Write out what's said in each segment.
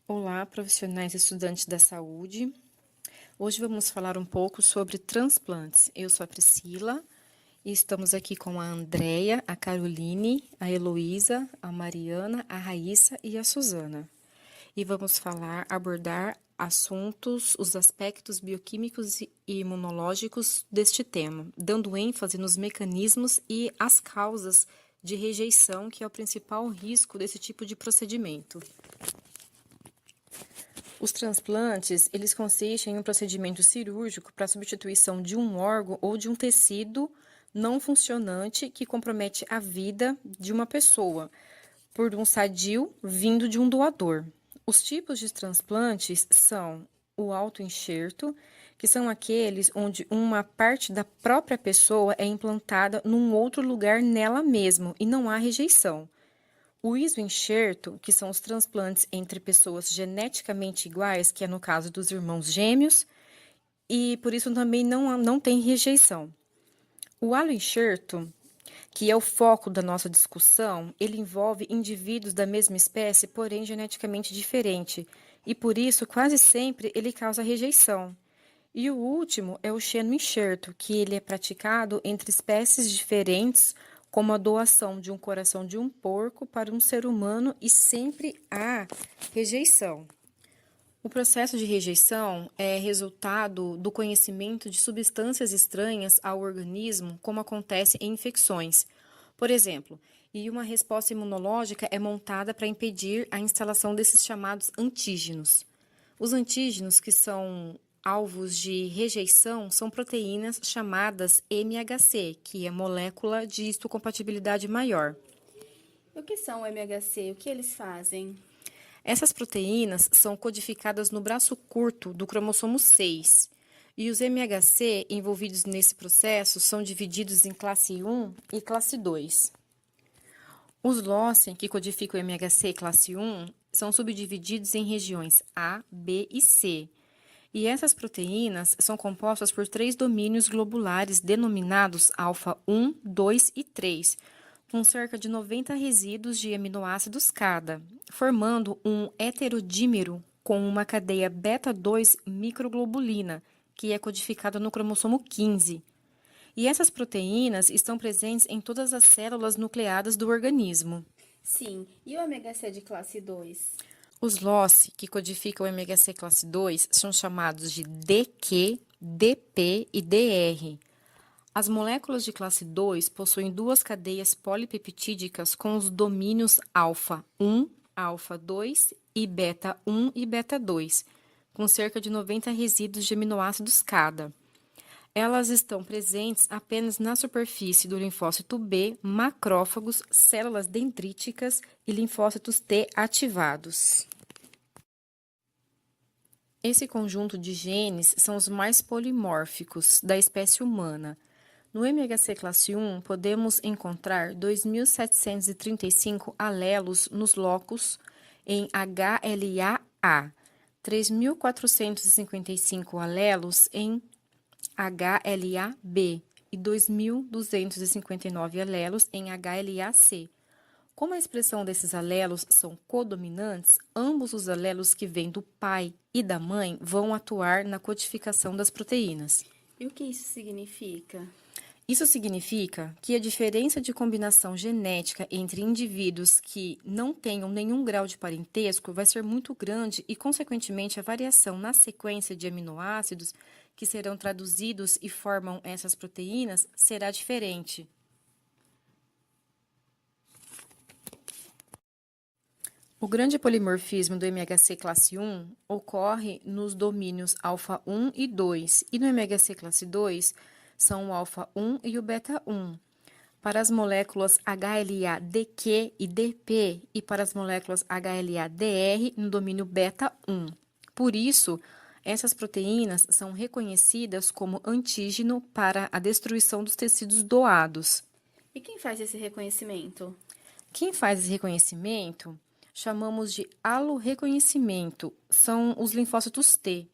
Olá, profissionais e estudantes da saúde. Hoje vamos falar um pouco sobre transplantes. Eu sou a Priscila e estamos aqui com a Andréia, a Caroline, a Heloísa, a Mariana, a Raíssa e a Suzana. E vamos abordar assuntos, os aspectos bioquímicos e imunológicos deste tema, dando ênfase nos mecanismos e as causas de rejeição, que é o principal risco desse tipo de procedimento. Os transplantes, eles consistem em um procedimento cirúrgico para a substituição de um órgão ou de um tecido não funcionante que compromete a vida de uma pessoa por um sadio vindo de um doador. Os tipos de transplantes são o autoenxerto, que são aqueles onde uma parte da própria pessoa é implantada num outro lugar nela mesma e não há rejeição. O isoenxerto, que são os transplantes entre pessoas geneticamente iguais, que é no caso dos irmãos gêmeos, e por isso também não tem rejeição. O aloenxerto, que é o foco da nossa discussão, ele envolve indivíduos da mesma espécie, porém geneticamente diferente, e por isso quase sempre ele causa rejeição. E o último é o xenoenxerto, que ele é praticado entre espécies diferentes, como a doação de um coração de um porco para um ser humano, e sempre há rejeição. O processo de rejeição é resultado do conhecimento de substâncias estranhas ao organismo, como acontece em infecções. Por exemplo, e uma resposta imunológica é montada para impedir a instalação desses chamados antígenos. Os antígenos, que são alvos de rejeição, são proteínas chamadas MHC, que é molécula de histocompatibilidade maior. O que são o MHC? O que eles fazem? Essas proteínas são codificadas no braço curto do cromossomo 6. E os MHC envolvidos nesse processo são divididos em classe 1 e classe 2. Os loci, que codificam o MHC classe 1, são subdivididos em regiões A, B e C. E essas proteínas são compostas por 3 domínios globulares denominados alfa 1, 2 e 3, com cerca de 90 resíduos de aminoácidos cada, formando um heterodímero com uma cadeia beta-2 microglobulina, que é codificada no cromossomo 15. E essas proteínas estão presentes em todas as células nucleadas do organismo. Sim, e o MHC de classe 2? Os loci, que codificam o MHC classe 2, são chamados de DQ, DP e DR. As moléculas de classe 2 possuem duas cadeias polipeptídicas com os domínios alfa 1, alfa 2 e beta 1 e beta 2, com cerca de 90 resíduos de aminoácidos cada. Elas estão presentes apenas na superfície do linfócito B, macrófagos, células dendríticas e linfócitos T ativados. Esse conjunto de genes são os mais polimórficos da espécie humana. No MHC classe 1, podemos encontrar 2.735 alelos nos locus em HLA-A, 3.455 alelos em HLA-B e 2.259 alelos em HLA-C. Como a expressão desses alelos são codominantes, ambos os alelos que vêm do pai e da mãe vão atuar na codificação das proteínas. E o que isso significa? Isso significa que a diferença de combinação genética entre indivíduos que não tenham nenhum grau de parentesco vai ser muito grande e, consequentemente, a variação na sequência de aminoácidos que serão traduzidos e formam essas proteínas será diferente. O grande polimorfismo do MHC classe 1 ocorre nos domínios alfa 1 e 2, e no MHC classe 2 são o alfa 1 e o beta 1. Para as moléculas HLA-DQ e DP e para as moléculas HLA-DR no domínio beta 1. Por isso, essas proteínas são reconhecidas como antígeno para a destruição dos tecidos doados. E quem faz esse reconhecimento? Quem faz esse reconhecimento chamamos de aloreconhecimento, são os linfócitos T,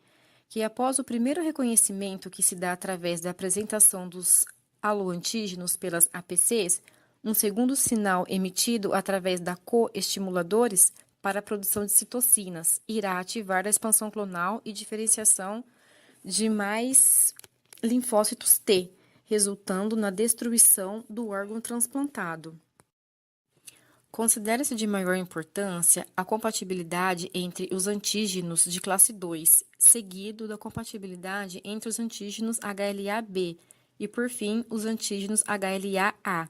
que após o primeiro reconhecimento, que se dá através da apresentação dos aloantígenos pelas APCs, um segundo sinal emitido através da coestimuladores para a produção de citocinas, irá ativar a expansão clonal e diferenciação de mais linfócitos T, resultando na destruição do órgão transplantado. Considera-se de maior importância a compatibilidade entre os antígenos de classe 2, seguido da compatibilidade entre os antígenos HLA-B e, por fim, os antígenos HLA-A.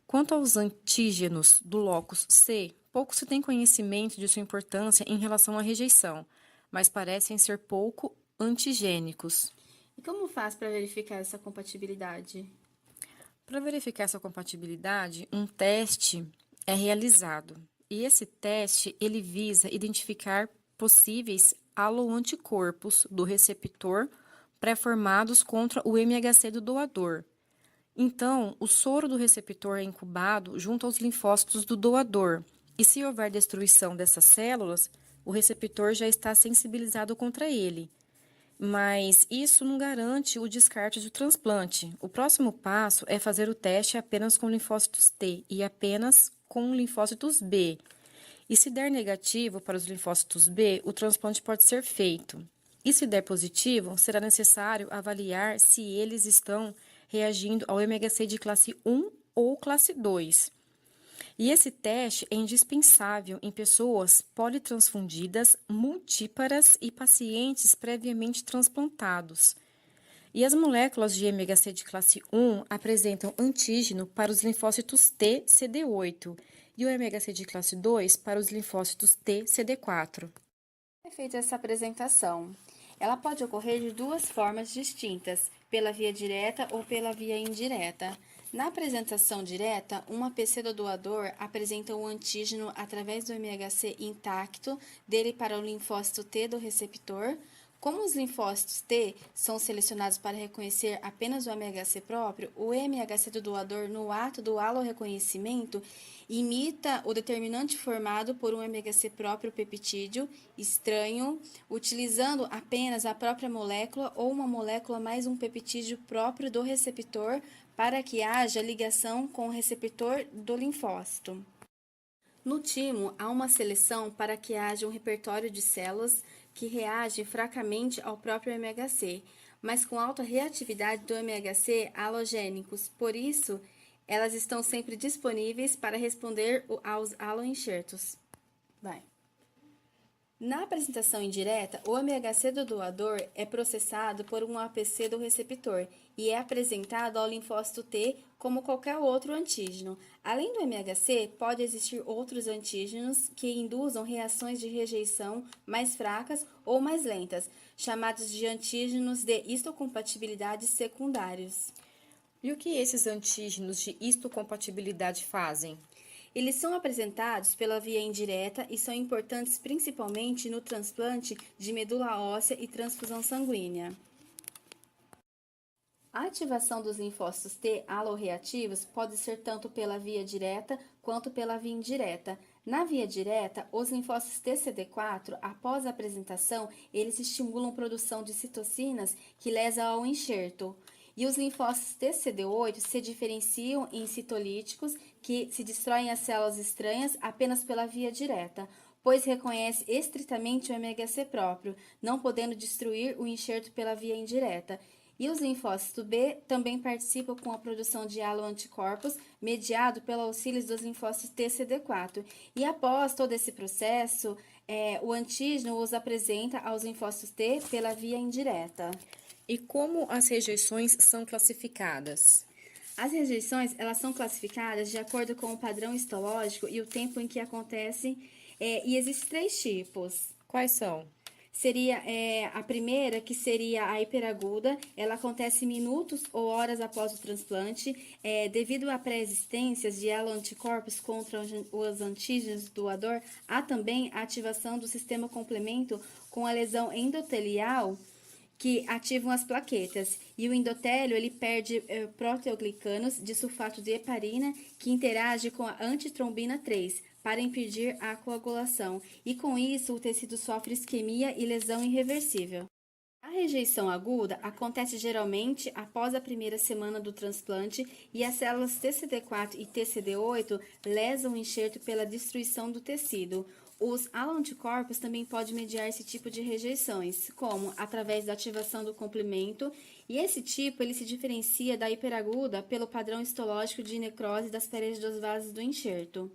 Quanto aos antígenos do locus C, pouco se tem conhecimento de sua importância em relação à rejeição, mas parecem ser pouco antigênicos. E como faz para verificar essa compatibilidade? Para verificar essa compatibilidade, um teste é realizado. E esse teste ele visa identificar possíveis haloanticorpos do receptor pré-formados contra o MHC do doador. Então, o soro do receptor é incubado junto aos linfócitos do doador, e se houver destruição dessas células, o receptor já está sensibilizado contra ele. Mas isso não garante o descarte do transplante. O próximo passo é fazer o teste apenas com linfócitos T e apenas com linfócitos B. E se der negativo para os linfócitos B, o transplante pode ser feito. E se der positivo, será necessário avaliar se eles estão reagindo ao MHC de classe 1 ou classe 2. E esse teste é indispensável em pessoas politransfundidas, multíparas e pacientes previamente transplantados. E as moléculas de MHC de classe 1 apresentam antígeno para os linfócitos T CD8 e o MHC de classe 2 para os linfócitos T CD4. É feita essa apresentação. Ela pode ocorrer de duas formas distintas, pela via direta ou pela via indireta. Na apresentação direta, uma PC do doador apresenta o antígeno através do MHC intacto dele para o linfócito T do receptor. Como os linfócitos T são selecionados para reconhecer apenas o MHC próprio, o MHC do doador, no ato do haloreconhecimento, imita o determinante formado por um MHC próprio peptídeo estranho, utilizando apenas a própria molécula ou uma molécula mais um peptídeo próprio do receptor para que haja ligação com o receptor do linfócito. No timo, há uma seleção para que haja um repertório de células que reagem fracamente ao próprio MHC, mas com alta reatividade do MHC halogênicos. Por isso, elas estão sempre disponíveis para responder aos haloenxertos. Na apresentação indireta, o MHC do doador é processado por um APC do receptor e é apresentado ao linfócito T como qualquer outro antígeno. Além do MHC, pode existir outros antígenos que induzam reações de rejeição mais fracas ou mais lentas, chamados de antígenos de histocompatibilidade secundários. E o que esses antígenos de histocompatibilidade fazem? Eles são apresentados pela via indireta e são importantes principalmente no transplante de medula óssea e transfusão sanguínea. A ativação dos linfócitos T alorreativos pode ser tanto pela via direta quanto pela via indireta. Na via direta, os linfócitos TCD4, após a apresentação, eles estimulam a produção de citocinas que lesam ao enxerto. E os linfócitos TCD8 se diferenciam em citolíticos que se destroem as células estranhas apenas pela via direta, pois reconhece estritamente o MHC próprio, não podendo destruir o enxerto pela via indireta. E os linfócitos B também participam com a produção de haloanticorpos, mediado pelo auxílio dos linfócitos TCD4. E após todo esse processo, o antígeno os apresenta aos linfócitos T pela via indireta. E como as rejeições são classificadas? As rejeições, elas são classificadas de acordo com o padrão histológico e o tempo em que acontecem, e existem 3 tipos. Quais são? Seria a primeira, que seria a hiperaguda, ela acontece minutos ou horas após o transplante, devido à pré-existência de haloanticorpos contra os antígenos do doador, há também a ativação do sistema complemento com a lesão endotelial, que ativam as plaquetas, e o endotélio ele perde proteoglicanos de sulfato de heparina que interage com a antitrombina 3 para impedir a coagulação, e com isso o tecido sofre isquemia e lesão irreversível. A rejeição aguda acontece geralmente após a primeira semana do transplante e as células TCD4 e TCD8 lesam o enxerto pela destruição do tecido. Os alloanticorpos também podem mediar esse tipo de rejeições, como através da ativação do complemento, e esse tipo ele se diferencia da hiperaguda pelo padrão histológico de necrose das paredes dos vasos do enxerto.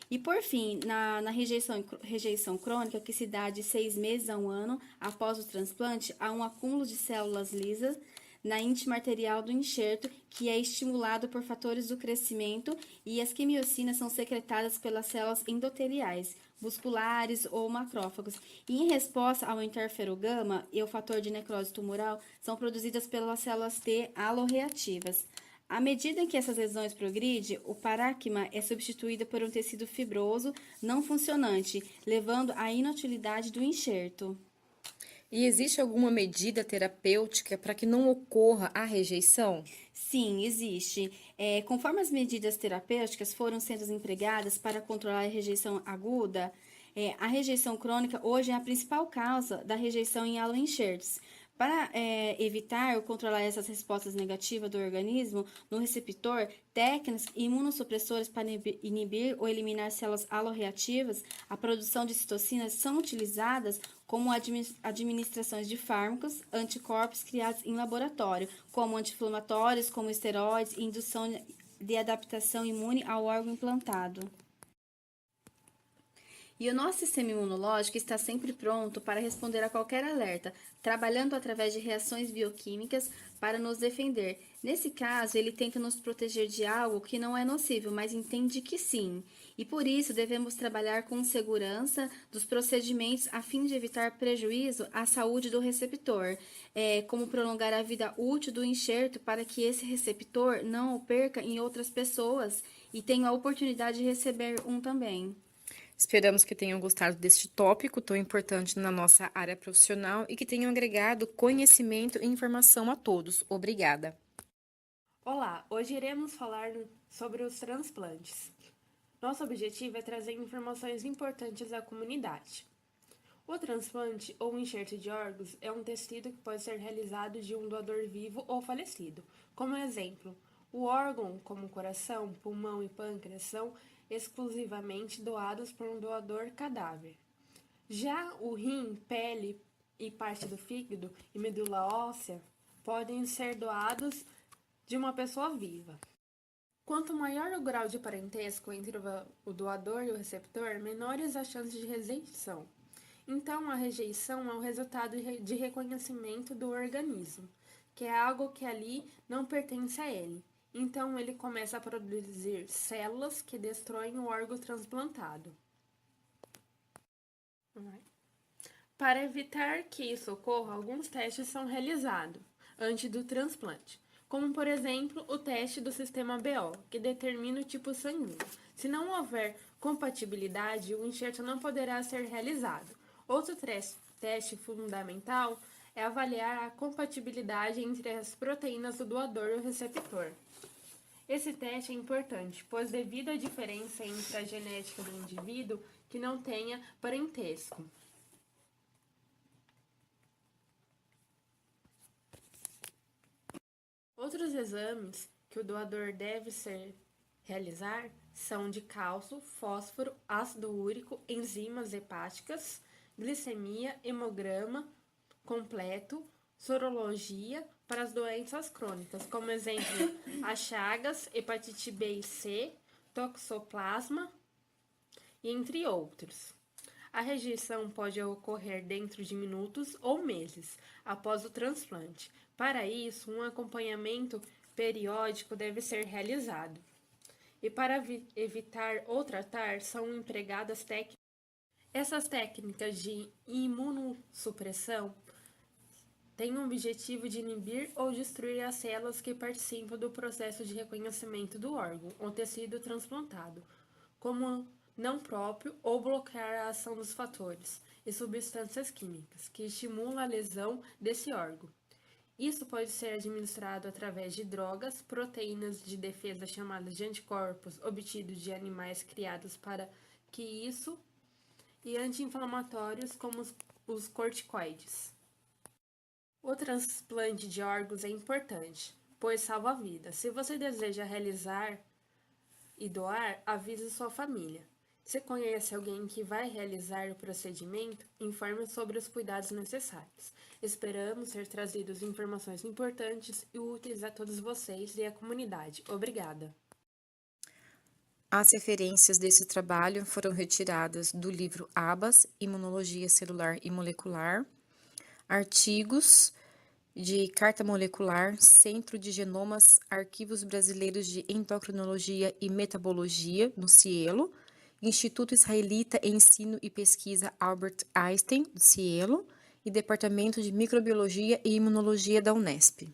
E por fim, na rejeição crônica, que se dá de 6 meses a 1 ano após o transplante, há um acúmulo de células lisas na íntima arterial do enxerto, que é estimulado por fatores do crescimento, e as quimiocinas são secretadas pelas células endoteliais, musculares ou macrófagos. E em resposta ao interferogama e ao fator de necrose tumoral, são produzidas pelas células T alorreativas. À medida que essas lesões progridem, o parâquima é substituído por um tecido fibroso não funcionante, levando à inutilidade do enxerto. E existe alguma medida terapêutica para que não ocorra a rejeição? Sim, existe. Conforme as medidas terapêuticas foram sendo empregadas para controlar a rejeição aguda, a rejeição crônica hoje é a principal causa da rejeição em alloenxertos. Para evitar ou controlar essas respostas negativas do organismo no receptor, técnicas imunossupressores para inibir ou eliminar células alorreativas, a produção de citocinas são utilizadas como administrações de fármacos, anticorpos criados em laboratório, como anti-inflamatórios, como esteroides e indução de adaptação imune ao órgão implantado. E o nosso sistema imunológico está sempre pronto para responder a qualquer alerta, trabalhando através de reações bioquímicas para nos defender. Nesse caso, ele tenta nos proteger de algo que não é nocivo, mas entende que sim. E por isso devemos trabalhar com segurança dos procedimentos a fim de evitar prejuízo à saúde do receptor, como prolongar a vida útil do enxerto para que esse receptor não o perca em outras pessoas e tenha a oportunidade de receber um também. Esperamos que tenham gostado deste tópico tão importante na nossa área profissional e que tenham agregado conhecimento e informação a todos. Obrigada. Olá, hoje iremos falar sobre os transplantes. Nosso objetivo é trazer informações importantes à comunidade. O transplante ou enxerto de órgãos é um tecido que pode ser realizado de um doador vivo ou falecido. Como exemplo, o órgão, como o coração, pulmão e pâncreas, são exclusivamente doados por um doador cadáver. Já o rim, pele e parte do fígado e medula óssea podem ser doados de uma pessoa viva. Quanto maior o grau de parentesco entre o doador e o receptor, menores as chances de rejeição. Então, a rejeição é o resultado de reconhecimento do organismo, que é algo que ali não pertence a ele. Então, ele começa a produzir células que destroem o órgão transplantado. Para evitar que isso ocorra, alguns testes são realizados antes do transplante, como, por exemplo, o teste do sistema BO, que determina o tipo sanguíneo. Se não houver compatibilidade, o enxerto não poderá ser realizado. Outro teste fundamental é avaliar a compatibilidade entre as proteínas do doador e o receptor. Esse teste é importante, pois devido à diferença entre a genética do indivíduo que não tenha parentesco. Outros exames que o doador deve realizar são de cálcio, fósforo, ácido úrico, enzimas hepáticas, glicemia, hemograma completo, sorologia para as doenças crônicas, como exemplo, as chagas, hepatite B e C, toxoplasma, e entre outros. A rejeição pode ocorrer dentro de minutos ou meses após o transplante. Para isso, um acompanhamento periódico deve ser realizado. E para evitar ou tratar, são empregadas técnicas. Essas técnicas de imunossupressão têm o objetivo de inibir ou destruir as células que participam do processo de reconhecimento do órgão ou tecido transplantado, como não próprio, ou bloquear a ação dos fatores e substâncias químicas que estimulam a lesão desse órgão. Isso pode ser administrado através de drogas, proteínas de defesa chamadas de anticorpos obtidos de animais criados para que isso, e anti-inflamatórios como os corticoides. O transplante de órgãos é importante, pois salva vidas. Se você deseja realizar e doar, avise sua família. Se conhece alguém que vai realizar o procedimento, informe sobre os cuidados necessários. Esperamos ter trazido informações importantes e úteis a todos vocês e à comunidade. Obrigada! As referências desse trabalho foram retiradas do livro ABAS, Imunologia Celular e Molecular, artigos de Carta Molecular, Centro de Genomas, Arquivos Brasileiros de Endocrinologia e Metabologia, no CIELO, Instituto Israelita em Ensino e Pesquisa Albert Einstein, do CIELO, e Departamento de Microbiologia e Imunologia da Unesp.